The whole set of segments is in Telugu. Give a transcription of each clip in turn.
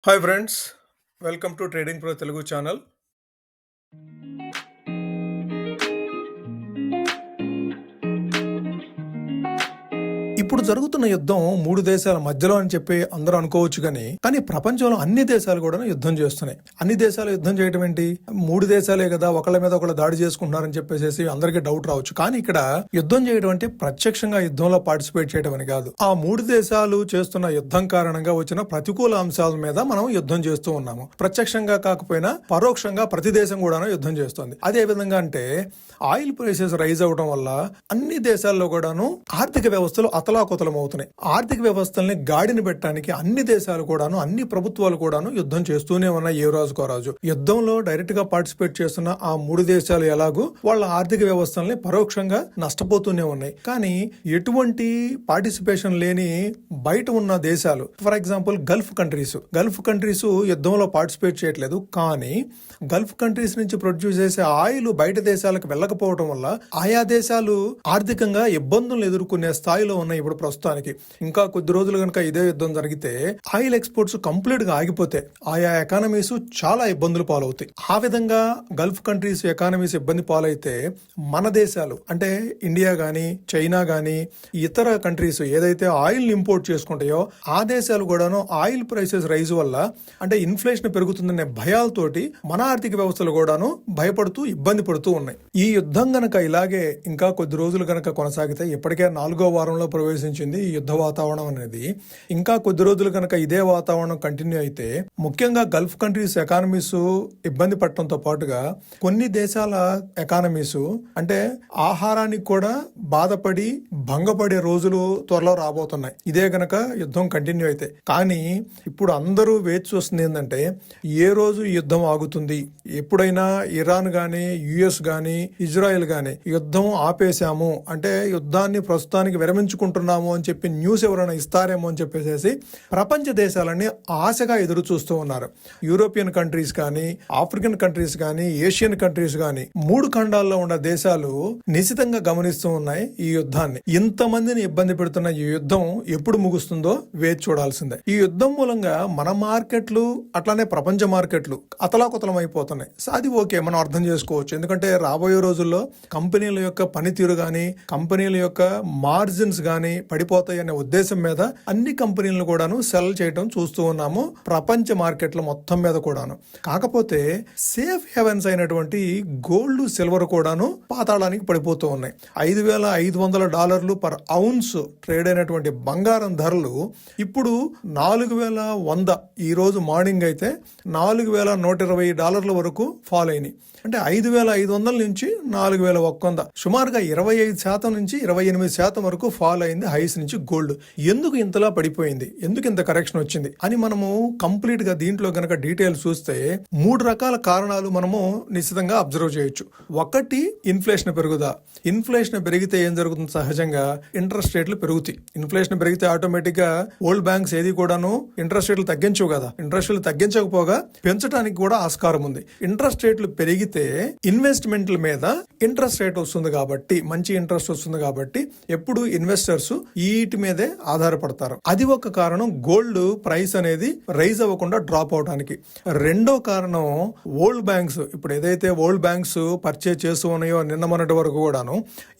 Hi friends, welcome to trading pro Telugu channel. ఇప్పుడు జరుగుతున్న యుద్ధం 3 దేశాల మధ్యలో అని చెప్పి అందరూ అనుకోవచ్చు కానీ ప్రపంచంలో అన్ని దేశాలు కూడా యుద్ధం చేస్తున్నాయి. అన్ని దేశాలు యుద్ధం చేయడం ఏంటి? 3 దేశాలే కదా, ఒకళ్ళ మీద ఒకళ్ళు దాడి చేసుకుంటున్నారని చెప్పేసి అందరికీ డౌట్ రావచ్చు. కానీ ఇక్కడ యుద్ధం చేయడం అంటే ప్రత్యక్షంగా యుద్ధంలో పార్టిసిపేట్ చేయడం అని కాదు. ఆ 3 దేశాలు చేస్తున్న యుద్ధం కారణంగా వచ్చిన ప్రతికూల అంశాల మీద మనం యుద్ధం చేస్తూ ఉన్నాము. ప్రత్యక్షంగా కాకపోయినా పరోక్షంగా ప్రతి దేశం కూడా యుద్ధం చేస్తుంది. అదే విధంగా అంటే ఆయిల్ ప్రైసెస్ రైజ్ అవడం వల్ల అన్ని దేశాల్లో కూడాను ఆర్థిక వ్యవస్థలు అతలాకుతలం అవుతున్నాయి. ఆర్థిక వ్యవస్థల్ని గాడిని పెట్టడానికి అన్ని దేశాలు కూడాను, అన్ని ప్రభుత్వాలు కూడాను యుద్ధం చేస్తూనే ఉన్నాయి. ఏ రోజుకో రోజు యుద్ధంలో డైరెక్ట్ గా పార్టిసిపేట్ చేస్తున్న ఆ 3 దేశాలు ఎలాగూ వాళ్ళ ఆర్థిక వ్యవస్థల్ని పరోక్షంగా నష్టపోతూనే ఉన్నాయి. కానీ ఎటువంటి పార్టిసిపేషన్ లేని బయట ఉన్న దేశాలు, ఫర్ ఎగ్జాంపుల్ గల్ఫ్ కంట్రీస్ యుద్ధంలో పార్టిసిపేట్ చేయట్లేదు. కానీ గల్ఫ్ కంట్రీస్ నుంచి ప్రొడ్యూస్ చేసే ఆయిల్ బయట దేశాలకు వెళ్ళకపోవడం వల్ల ఆయా దేశాలు ఆర్థికంగా ఇబ్బందులు ఎదుర్కొనే స్థాయిలో ఉన్నాయి. ఇప్పుడు ప్రస్తుతానికి ఇంకా కొద్ది రోజులు కనుక ఇదే యుద్ధం జరిగితే ఆయిల్ ఎక్స్పోర్ట్స్ కంప్లీట్ గా ఆగిపోతే ఆయా ఎకానమీస్ చాలా ఇబ్బందులు పాలవుతాయి. ఆ విధంగా గల్ఫ్ కంట్రీస్ ఎకానమీస్ ఇబ్బంది పాలైతే మన దేశాలు అంటే ఇండియా గానీ, చైనా గానీ, ఇతర కంట్రీస్ ఏదైతే ఆయిల్ ఇంపోర్ట్ చేసుకుంటాయో ఆ దేశాలు కూడాను ఆయిల్ ప్రైసెస్ రైజ్ వల్ల అంటే ఇన్ఫ్లేషన్ పెరుగుతుందనే భయాలతోటి మన ఆర్థిక వ్యవస్థలు కూడాను భయపడుతూ ఇబ్బంది పడుతూ ఉన్నాయి. ఈ యుద్ధం గనక ఇలాగే ఇంకా కొద్ది రోజులు గనక కొనసాగితే, ఇప్పటికే 4వ వారంలో ప్రవేశించింది ఈ యుద్ధ వాతావరణం అనేది, ఇంకా కొద్ది రోజులు కనుక ఇదే వాతావరణం కంటిన్యూ అయితే ముఖ్యంగా గల్ఫ్ కంట్రీస్ ఎకానమీస్ ఇబ్బంది పడటంతో పాటుగా కొన్ని దేశాల ఎకానమీస్ అంటే ఆహారానికి కూడా బాధపడి భంగపడే రోజులు త్వరలో రాబోతున్నాయి ఇదే గనక యుద్ధం కంటిన్యూ అయితే. కానీ ఇప్పుడు అందరూ వేచి చూస్తుంది ఏంటంటే ఏ రోజు యుద్ధం ఆగుతుంది, ఎప్పుడైనా ఇరాన్ గానీ, యుఎస్ గానీ, ఇజ్రాయెల్ గానీ యుద్ధం ఆపేశాము అంటే యుద్ధాన్ని ప్రస్తుతానికి విరమించుకుంటున్నాము అని చెప్పి న్యూస్ ఎవరైనా ఇస్తారేమో అని చెప్పేసి ప్రపంచ దేశాలన్నీ ఆశగా ఎదురు చూస్తూ ఉన్నారు. యూరోపియన్ కంట్రీస్ కానీ, ఆఫ్రికన్ కంట్రీస్ కానీ, ఏషియన్ కంట్రీస్ కానీ 3 ఖండాల్లో ఉన్న దేశాలు నిశితంగా గమనిస్తూ ఉన్నాయి ఈ యుద్ధాన్ని. ఇంతమందిని ఇబ్బంది పెడుతున్న ఈ యుద్ధం ఎప్పుడు ముగుస్తుందో వేచి చూడాల్సిందే. ఈ యుద్ధం మూలంగా మన మార్కెట్లు అట్లానే ప్రపంచ మార్కెట్లు అతలాకుతలం అయిపోతున్నాయి. అది ఓకే, మనం అర్థం చేసుకోవచ్చు. ఎందుకంటే రాబోయే రోజుల్లో కంపెనీల యొక్క పనితీరు గానీ, కంపెనీల యొక్క మార్జిన్స్ గానీ పడిపోతాయి అనే ఉద్దేశం మీద అన్ని కంపెనీలను కూడాను సెల్ చేయడం చూస్తూ ఉన్నాము ప్రపంచ మార్కెట్ల మొత్తం మీద కూడాను. కాకపోతే సేఫ్ హెవెన్స్ అయినటువంటి గోల్డ్, సిల్వర్ కూడాను పాతాళానికి పడిపోతూ ఉన్నాయి. $5,500 పర్ ఔన్స్ ట్రేడ్ అయినటువంటి బంగారం ధరలు ఇప్పుడు 4,100, ఈ రోజు మార్నింగ్ అయితే $4,120 వరకు ఫాల్ అయినాయి. అంటే 5,500 నుంచి 4,100, సుమారుగా 25% నుంచి 28% వరకు ఫాల్ అయింది హైస్ నుంచి గోల్డ్. ఎందుకు ఇంతలా పడిపోయింది, ఎందుకు ఇంత కరెక్షన్ వచ్చింది అని మనము కంప్లీట్ గా దీంట్లో గనక డీటెయిల్స్ చూస్తే 3 రకాల కారణాలు మనము నిశ్చితంగా అబ్జర్వ్ చేయొచ్చు. ఒకటి, ఇన్ఫ్లేషన్ పెరుగుదా. ఇన్ఫ్లేషన్ పెరిగితే ఏం జరుగుతుంది? సహజంగా ఇంట్రెస్ట్ రేట్లు పెరుగుతాయి. ఇన్ఫ్లేషన్ పెరిగితే ఆటోమేటిక్ గా ఓల్డ్ బ్యాంక్స్ ఏది కూడాను ఇంట్రెస్ట్ రేట్లు తగ్గించవు కదా. ఇంట్రెస్ట్ రేట్లు తగ్గించకపోగా పెంచడానికి కూడా ఆస్కారం ఉంది. ఇంట్రెస్ట్ రేట్లు పెరిగితే ఇన్వెస్ట్మెంట్ల మీద ఇంట్రెస్ట్ రేట్ వస్తుంది కాబట్టి, మంచి ఇంట్రెస్ట్ వస్తుంది కాబట్టి ఎప్పుడు ఇన్వెస్టర్స్ వీటి మీదే ఆధారపడతారు. అది ఒక కారణం గోల్డ్ ప్రైస్ అనేది రైజ్ అవ్వకుండా డ్రాప్ అవడానికి. రెండో కారణం ఓల్డ్ బ్యాంక్స్. ఇప్పుడు ఏదైతే ఓల్డ్ బ్యాంక్స్ పర్చేజ్ చేస్తూ ఉన్నాయో నిన్న మొన్నటి వరకు కూడాను,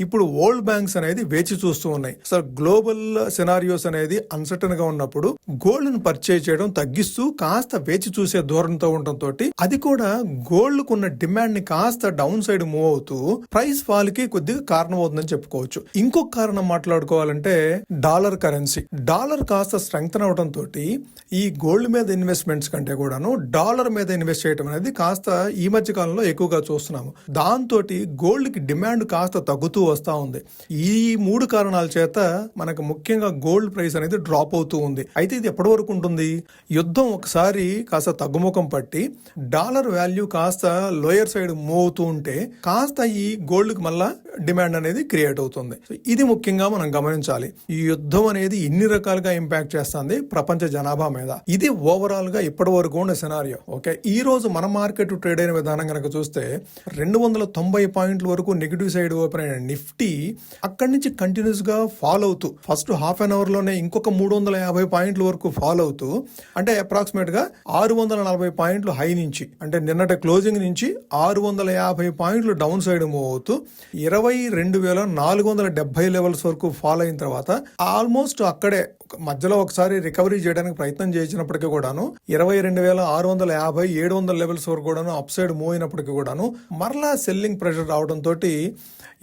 ఇప్పుడు ఓల్డ్ బ్యాంక్స్ అనేది వేచి చూస్తూ ఉన్నాయి. సో గ్లోబల్ సినారియోస్ అనేది అన్సర్టన్ గా ఉన్నప్పుడు గోల్డ్ ను పర్చేజ్ చేయడం తగ్గిస్తూ కాస్త వేచి చూసే ధోరణితో ఉండటంతో అది కూడా గోల్డ్ కున్న డిమాండ్ ని కాస్త డౌన్ సైడ్ మూవ్ అవుతూ ప్రైస్ ఫాల్ కి కొద్దిగా కారణం అవుతుందని చెప్పుకోవచ్చు. ఇంకొక కారణం మాట్లాడుకోవాలంటే డాలర్ కరెన్సీ. డాలర్ కాస్త స్ట్రెంగ్తన్ అవడం తోటి ఈ గోల్డ్ మీద ఇన్వెస్ట్మెంట్స్ కంటే కూడాను డాలర్ మీద ఇన్వెస్ట్ చేయడం అనేది కాస్త ఈ మధ్య కాలంలో ఎక్కువగా చూస్తున్నాము. దాంతో గోల్డ్ కి డిమాండ్ కాస్త తగ్గుతూ వస్తా ఉంది. ఈ 3 కారణాల చేత మనకు ముఖ్యంగా గోల్డ్ ప్రైస్ అనేది డ్రాప్ అవుతూ ఉంది. అయితే ఇది ఎప్పటి వరకు ఉంటుంది? యుద్ధం ఒకసారి కాస్త తగ్గుముఖం పట్టి డాలర్ వాల్యూ కాస్త లోయర్ సైడ్ మూవ్ అవుతూ ఉంటే కాస్త ఈ గోల్డ్ కి మళ్ళా డిమాండ్ అనేది క్రియేట్ అవుతుంది. ఇది ముఖ్యంగా మనం గమనించాలి. గమనించాలి. ఈ యుద్ధం అనేది ఎన్ని రకాలుగా ఇంపాక్ట్ చేస్తుంది ప్రపంచ జనాభా మీద. ఇది ఓవరాల్ గా ఇప్పటి వరకు ఉన్న సినారియో. ఓకే, ఈ రోజు మన మార్కెట్ ట్రేడ్ అయిన విధానం కనుక చూస్తే 290 పాయింట్ల వరకు నెగిటివ్ సైడ్ ఓపెన్ అయిన నిఫ్టీ అక్కడి నుంచి కంటిన్యూస్ గా ఫాల్ అవుతూ ఫస్ట్ హాఫ్ అన్ అవర్ లోనే ఇంకొక 350 పాయింట్ల వరకు ఫాల్ అవుతూ, అంటే అప్రాక్సిమేట్ గా 640 పాయింట్లు హై నుంచి, అంటే నిన్నటి క్లోజింగ్ నుంచి 650 పాయింట్లు డౌన్ సైడ్ మూవ్ అవుతూ 22,470 లెవెల్స్ వరకు ఫాల్ అయిన తర్వాత ఆల్మోస్ట్ అక్కడే మధ్యలో ఒకసారి రికవరీ చేయడానికి ప్రయత్నం చేసినప్పటికీ కూడాను 22,650 700 లెవెల్స్ వరకు కూడాను అప్ సైడ్ మూవ్ అయినప్పటికీ కూడాను మరలా సెల్లింగ్ ప్రెషర్ రావడం తోటి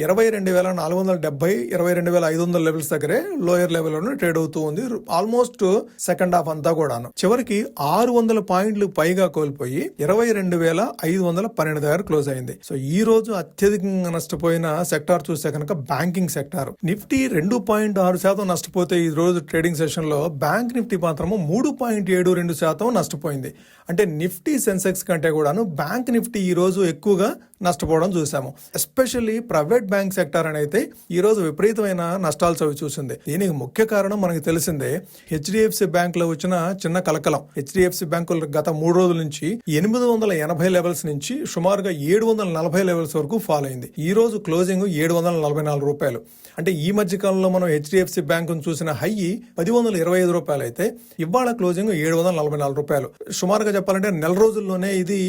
22,470 22,500 లెవెల్స్ దగ్గరే లోయర్ లెవెల్ లోనే ట్రేడ్ అవుతూ ఉంది. ఆల్మోస్ట్ సెకండ్ హాఫ్ అంతా కూడాను చివరికి 600 పాయింట్లు పైగా కోల్పోయి 22,512 దగ్గర క్లోజ్ అయింది. సో ఈ రోజు అత్యధికంగా నష్టపోయిన సెక్టార్ చూస్తే కనుక బ్యాంకింగ్ సెక్టార్. నిఫ్టీ 2.6% నష్టపోతే ఈ రోజు ట్రేడింగ్ సెషన్ లో బ్యాంక్ నిఫ్టీ మాత్రము 3.72% నష్టపోయింది. అంటే నిఫ్టీ సెన్సెక్స్ కంటే కూడాను బ్యాంక్ నిఫ్టీ ఈ రోజు ఎక్కువగా నష్టపోవడం చూసాము. ఎస్పెషల్లీ ప్రైవేట్ బ్యాంక్ సెక్టార్ అనేది ఈ రోజు విపరీతమైన నష్టాలు చవి చూసింది. దీనికి ముఖ్య కారణం మనకు తెలిసిందే, హెచ్డిఎఫ్సి బ్యాంక్ లో వచ్చిన చిన్న కలకలం. హెచ్డిఎఫ్సి బ్యాంకు గత 3 రోజుల నుంచి 880 లెవెల్స్ నుంచి సుమారుగా 740 లెవెల్స్ వరకు ఫాల్ అయింది. ఈ రోజు క్లోజింగ్ 744 రూపాయలు. అంటే ఈ మధ్య కాలంలో మనం హెచ్డిఎఫ్సి బ్యాంకును చూసిన హై 1025 రూపాయలు అయితే ఇవాళ క్లోజింగ్ 744 రూపాయలు. సుమారుగా చెప్పాలంటే నెల రోజుల్లోనే ఇది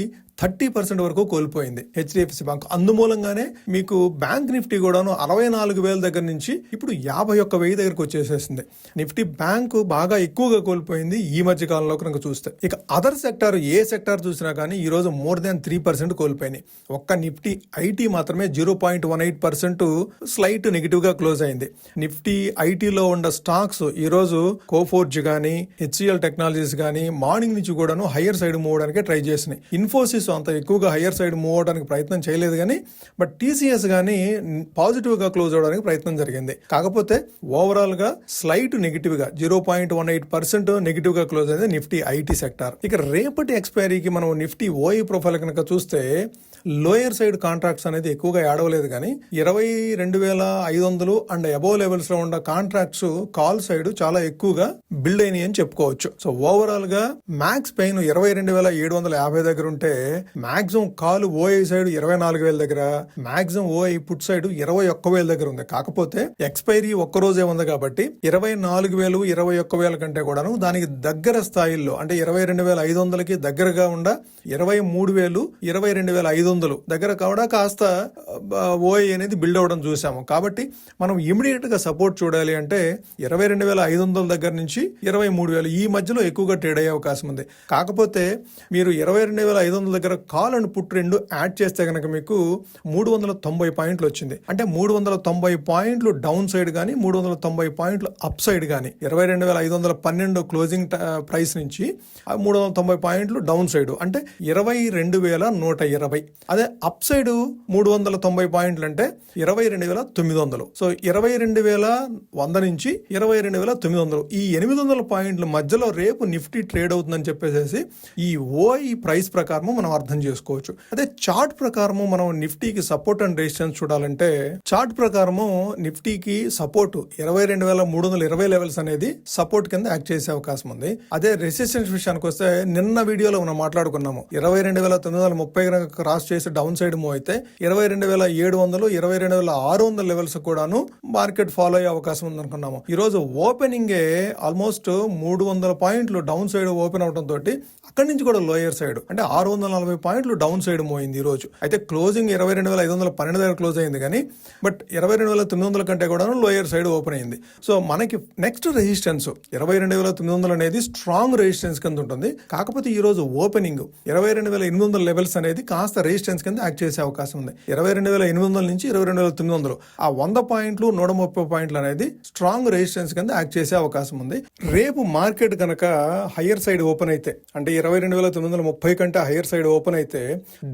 30% వరకు కోల్పోయింది హెచ్డిఎఫ్సి బ్యాంక్. అందుమూలంగానే మీకు బ్యాంక్ నిఫ్టీ కూడాను 64,000 దగ్గర నుంచి ఇప్పుడు 51,000 దగ్గరకు వచ్చేసేసింది. నిఫ్టీ బ్యాంకు బాగా ఎక్కువగా కోల్పోయింది ఈ మధ్య కాలంలో కనుక చూస్తే. ఇక అదర్ సెక్టార్ ఏ సెక్టార్ చూసినా కానీ ఈ రోజు మోర్ దాన్ 3% కోల్పోయినాయి. ఒక్క నిఫ్టీ ఐటీ మాత్రమే 0.18% స్లైట్ నెగిటివ్ గా క్లోజ్ అయింది. నిఫ్టీ ఐటీలో ఉన్న స్టాక్స్ ఈ రోజు కోఫోర్జ్ గానీ హెచ్సిఎల్ టెక్నాలజీస్ గానీ మార్నింగ్ నుంచి కూడాను హయ్యర్ సైడ్ మూవ్ అవడానికి ట్రై చేసినాయి. ఇన్ఫోసిస్ అంత ఎక్కువగా హయ్యర్ సైడ్ మూవ్ అవడానికి ప్రయత్నం చేయలేదు కానీ బట్ టీసీఎస్ గానీ పాజిటివ్ గా క్లోజ్ అవడానికి ప్రయత్నం జరిగింది. కాకపోతే ఓవరాల్ గా స్లైట్ నెగిటివ్ గా 0.18% నెగిటివ్ గా క్లోజ్ అయింది నిఫ్టీ ఐటీ సెక్టార్. ఇక రేపటి ఎక్స్పైరీకి మనం నిఫ్టీ ఓఈ ప్రొఫైల్ కనుక చూస్తే లోయర్ సైడ్ కాంట్రాక్ట్స్ అనేది ఎక్కువగా యాడవలేదు కానీ 22,500 అండ్ అబోవ్ లెవెల్స్ లో ఉన్న కాంట్రాక్ట్స్ కాల్ సైడ్ చాలా ఎక్కువగా బిల్డ్ అయినాయి అని చెప్పుకోవచ్చు. సో ఓవరాల్ గా మ్యాక్స్ పెయిన్ 22,750 దగ్గర ఉంటే మాక్సిమం కాల్ ఓఐ సైడ్ 24,000 దగ్గర, మాక్సిమం ఓఐ పుట్ సైడ్ 21,000 దగ్గర ఉంది. కాకపోతే ఎక్స్పైరీ ఒక్క రోజే ఉంది కాబట్టి 24,000 21,000 కంటే కూడాను దానికి దగ్గర స్థాయిల్లో అంటే 22,500కి దగ్గరగా ఉండ 23,000 22,500 దగ్గర కూడా కాస్త ఓఐ అనేది బిల్డ్ అవడం చూసాము. కాబట్టి మనం ఇమీడియట్ గా సపోర్ట్ చూడాలి అంటే 22,500 దగ్గర నుంచి 23,000 ఈ మధ్యలో ఎక్కువగా ట్రేడ్ అయ్యే అవకాశం ఉంది. కాకపోతే మీరు 22,500 దగ్గర కాల్ అండ్ పుట్ రెండు యాడ్ చేస్తే కనుక మీకు 390 పాయింట్లు వచ్చింది. అంటే 390 పాయింట్లు డౌన్ సైడ్ గానీ 390 పాయింట్లు అప్ సైడ్ గానీ 22,512 క్లోజింగ్ ప్రైస్ నుంచి 390 పాయింట్లు డౌన్ సైడ్ అంటే 22,120. అదే అప్ సైడ్ 390 పాయింట్లు అంటే 22,900. సో 22,100 నుంచి 22,900 ఈ 800 పాయింట్ల మధ్యలో రేపు నిఫ్టీ ట్రేడ్ అవుతుందని చెప్పేసి ఈ ఓఐ ప్రైస్ ప్రకారం మనం అర్థం చేసుకోవచ్చు. అదే చార్ట్ ప్రకారము మనం నిఫ్టీకి సపోర్ట్ అండ్ రెసిస్టెన్స్ చూడాలంటే చార్ట్ ప్రకారము నిఫ్టీకి సపోర్ట్ 22,320 లెవెల్స్ అనేది సపోర్ట్ కింద యాక్ట్ చేసే అవకాశం ఉంది. అదే రెసిస్టెన్స్ విషయానికి వస్తే నిన్న వీడియోలో మనం మాట్లాడుకున్నాము 22,930 క్రాస్ చేసి డౌన్ సైడ్ మూవ్ అయితే 22,700 22,600 లెవెల్స్ కూడాను మార్కెట్ ఫాలో అయ్యే అవకాశం ఉంది అనుకున్నాము. ఈ రోజు ఓపెనింగ్ ఆల్మోస్ట్ 300 పాయింట్లు డౌన్ సైడ్ ఓపెన్ అవడం తోటి అక్కడి నుంచి కూడా లోయర్ సైడ్ అంటే 640 పాయింట్లు డౌన్ సైడ్ మూవ్ అయింది ఈ రోజు. అయితే క్లోజింగ్ 22,512 దగ్గర క్లోజ్ అయింది కానీ బట్ 22,900 కంటే కూడా లోయర్ సైడ్ ఓపెన్ అయింది. సో మనకి నెక్స్ట్ రెసిస్టెన్స్ 22,900 అనేది స్ట్రాంగ్ రెసిస్టెన్స్ కింద ఉంటుంది. కాకపోతే ఈ రోజు ఓపెనింగ్ 22,800 లెవెల్స్ అనేది కాస్త రెసిస్టెన్స్ కింద యాక్ట్ చేసే అవకాశం ఉంది. 22,800 నుంచి 22,900 ఆ 100 పాయింట్లు 130 పాయింట్లు అనేది స్ట్రాంగ్ రెసిస్టెన్స్ కింద యాక్ట్ చేసే అవకాశం ఉంది. రేపు మార్కెట్ కనుక హయ్యర్ సైడ్ ఓపెన్ అయితే అంటే 22,930 కంటే హయ్యర్ సైడ్ ఓపెన్ అయితే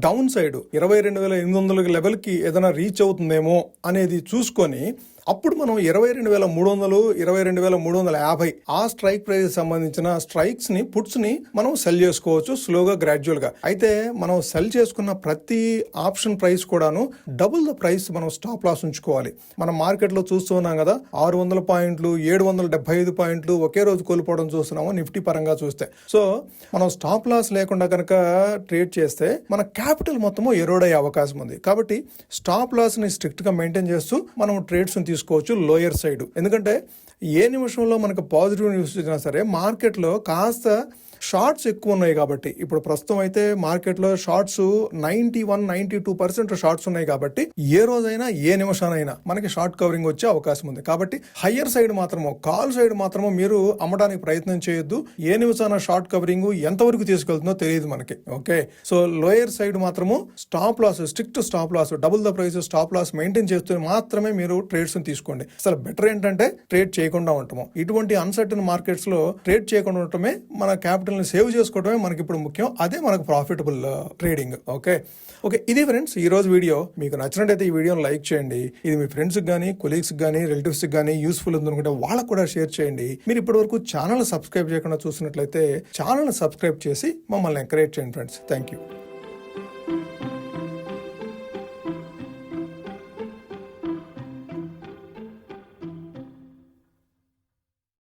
డౌన్ సైడ్ 22,800 లెవెల్ కి ఏదైనా రీచ్ అవుతుందేమో అనేది చూసుకొని అప్పుడు మనం 22,300 22,350 ఆ స్ట్రైక్ ప్రైస్ సంబంధించిన స్ట్రైక్స్ ని పుట్స్ ని మనం సెల్ చేసుకోవచ్చు స్లోగా గ్రాడ్యువల్ గా. అయితే మనం సెల్ చేసుకున్న ప్రతి ఆప్షన్ ప్రైస్ కూడాను డబుల్ ద ప్రైస్ మనం స్టాప్ లాస్ ఉంచుకోవాలి. మనం మార్కెట్ లో చూస్తూ ఉన్నాం కదా, 600 పాయింట్లు 775 పాయింట్లు ఒకే రోజు కోల్పోవడం చూస్తున్నాము నిఫ్టీ పరంగా చూస్తే. సో మనం స్టాప్ లాస్ లేకుండా కనుక ట్రేడ్ చేస్తే మన క్యాపిటల్ మొత్తము ఎరోడ్ అయ్యే అవకాశం ఉంది. కాబట్టి స్టాప్ లాస్ ని స్ట్రిక్ట్ గా మెయింటైన్ చేస్తూ మనం ట్రేడ్స్ ని తీసుకోవచ్చు లోయర్ సైడ్. ఎందుకంటే ఏ నిమిషంలో మనకు పాజిటివ్ న్యూస్ వచ్చినా సరే మార్కెట్ లో కాస్త షార్ట్స్ ఎక్కువ ఉన్నాయి కాబట్టి, ఇప్పుడు ప్రస్తుతం అయితే మార్కెట్లో షార్ట్స్ 91-92% షార్ట్స్ ఉన్నాయి కాబట్టి ఏ రోజైనా ఏ నిమిషానైనా మనకి షార్ట్ కవరింగ్ వచ్చే అవకాశం ఉంది. కాబట్టి హయ్యర్ సైడ్ మాత్రము కాల్ సైడ్ మాత్రము మీరు అమ్మడానికి ప్రయత్నం చేయొద్దు. ఏ నిమిషాన షార్ట్ కవరింగ్ ఎంతవరకు తీసుకెళ్తుందో తెలియదు మనకి. ఓకే, సో లోయర్ సైడ్ మాత్రము stop loss, strict stop loss, double the price stop loss maintain చేస్తూ మాత్రమే మీరు ట్రేడ్స్ తీసుకోండి. అసలు బెటర్ ఏంటంటే ట్రేడ్ చేయకుండా ఉండటము. ఇటువంటి అన్సర్టన్ మార్కెట్స్ లో ట్రేడ్ చేయకుండా ఉండటమే మన క్యాపిటల్ సేవ్ చేసుకోవడమే మనకి ఇప్పుడు ముఖ్యం. అదే మనకు ప్రాఫిటబుల్ ట్రేడింగ్. ఓకే, ఇది ఫ్రెండ్స్ ఈ రోజు వీడియో. మీకు నచ్చినట్టయితే ఈ వీడియోని లైక్ చేయండి. ఇది మీ ఫ్రెండ్స్కి కానీ, కొలీగ్స్ కానీ, రిలేటివ్స్కి కానీ యూస్ఫుల్ ఉందనుకుంటే వాళ్ళకు కూడా షేర్ చేయండి. మీరు ఇప్పటి వరకు ఛానల్ సబ్స్క్రైబ్ చేయకుండా చూసినట్లయితే ఛానల్ సబ్స్క్రైబ్ చేసి మమ్మల్ని ఎంకరేజ్ చేయండి ఫ్రెండ్స్. Thank you.